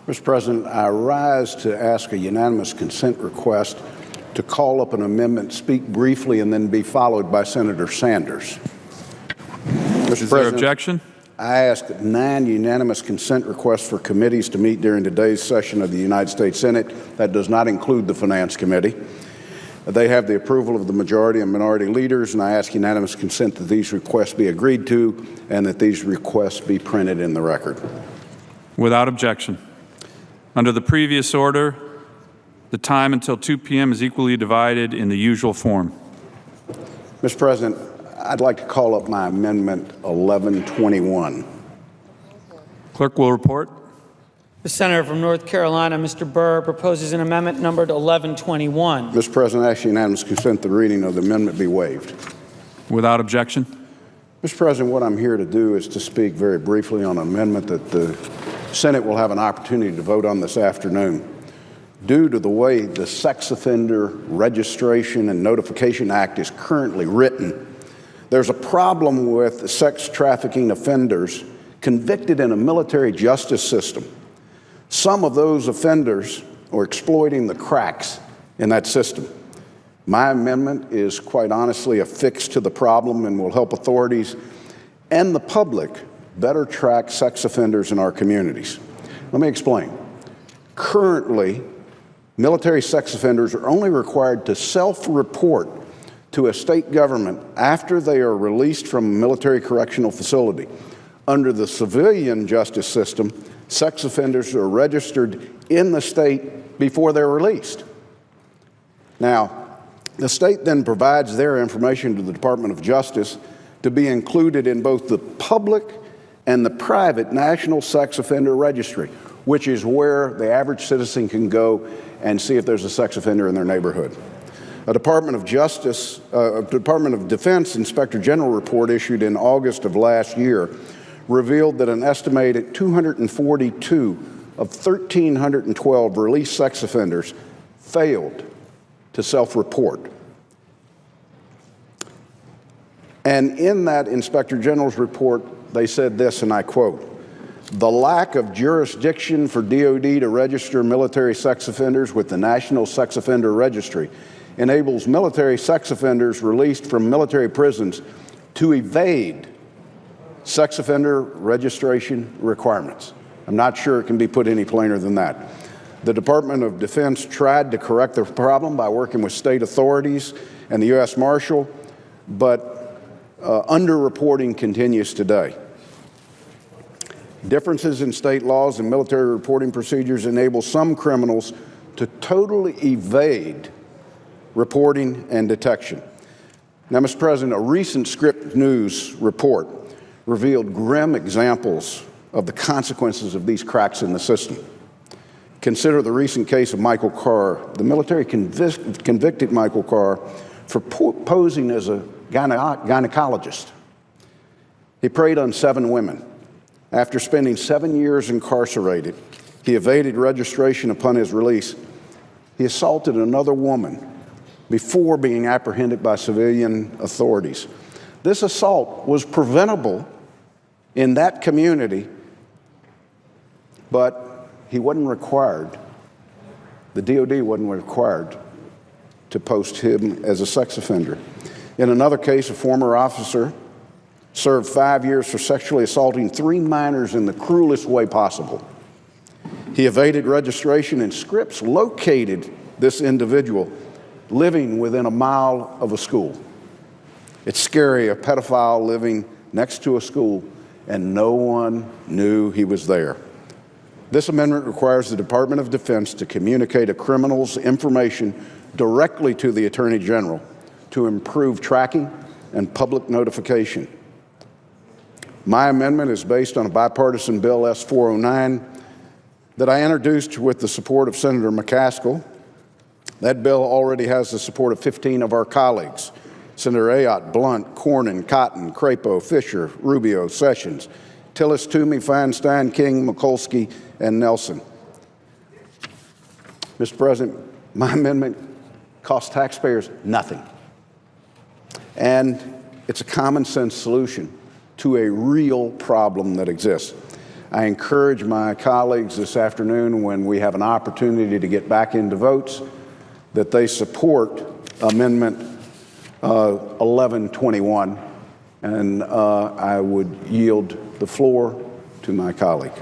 Mr. President, I rise to ask a unanimous consent request to call up an amendment, speak briefly, and then be followed by Senator Sanders. Is there objection? I ask 9 unanimous consent requests for committees to meet during today's session of the United States Senate. That does not include the Finance Committee. They have the approval of the majority and minority leaders, and I ask unanimous consent that these requests be agreed to and that these requests be printed in the record. Without objection. Under the previous order, the time until 2 p.m. is equally divided in the usual form. Mr. President, I'd like to call up my amendment 1121. Clerk will report. The senator from North Carolina, Mr. Burr, proposes an amendment numbered 1121. Mr. President, I ask unanimous consent the reading of the amendment be waived. Without objection. Mr. President, what I'm here to do is to speak very briefly on an amendment that the Senate will have an opportunity to vote on this afternoon. Due to the way the Sex Offender Registration and Notification Act is currently written, there's a problem with sex trafficking offenders convicted in a military justice system. Some of those offenders are exploiting the cracks in that system. My amendment is quite honestly a fix to the problem and will help authorities and the public better track sex offenders in our communities. Let me explain. Currently, military sex offenders are only required to self-report to a state government after they are released from a military correctional facility. Under the civilian justice system, sex offenders are registered in the state before they're released. Now, the state then provides their information to the Department of Justice to be included in both the public and the private National Sex Offender Registry, which is where the average citizen can go and see if there's a sex offender in their neighborhood. A Department of Defense Inspector General report issued in August of last year revealed that an estimated 242 of 1,312 released sex offenders failed to self-report. And in that Inspector General's report, they said this, and I quote, "The lack of jurisdiction for DOD to register military sex offenders with the National Sex Offender Registry enables military sex offenders released from military prisons to evade sex offender registration requirements." I'm not sure it can be put any plainer than that. The Department of Defense tried to correct the problem by working with state authorities and the U.S. Marshal, but underreporting continues today. Differences in state laws and military reporting procedures enable some criminals to totally evade reporting and detection. Now, Mr. President, a recent Scripps News report revealed grim examples of the consequences of these cracks in the system. Consider the recent case of Michael Carr. The military convicted Michael Carr for posing as a gynecologist. He preyed on 7 women. After spending 7 years incarcerated, he evaded registration upon his release. He assaulted another woman before being apprehended by civilian authorities. This assault was preventable in that community, but he wasn't required, the DOD wasn't required to post him as a sex offender. In another case, a former officer served 5 years for sexually assaulting 3 minors in the cruelest way possible. He evaded registration, and Scripps located this individual living within a mile of a school. It's scary, a pedophile living next to a school, and no one knew he was there. This amendment requires the Department of Defense to communicate a criminal's information directly to the Attorney General to improve tracking and public notification. My amendment is based on a bipartisan bill, S-409, that I introduced with the support of Senator McCaskill. That bill already has the support of 15 of our colleagues: Senator Ayotte, Blunt, Cornyn, Cotton, Crapo, Fisher, Rubio, Sessions, Tillis, Toomey, Feinstein, King, Mikulski, and Nelson. Mr. President, my amendment costs taxpayers nothing. And it's a common sense solution to a real problem that exists. I encourage my colleagues this afternoon, when we have an opportunity to get back into votes, that they support Amendment 1121, and I would yield the floor to my colleague.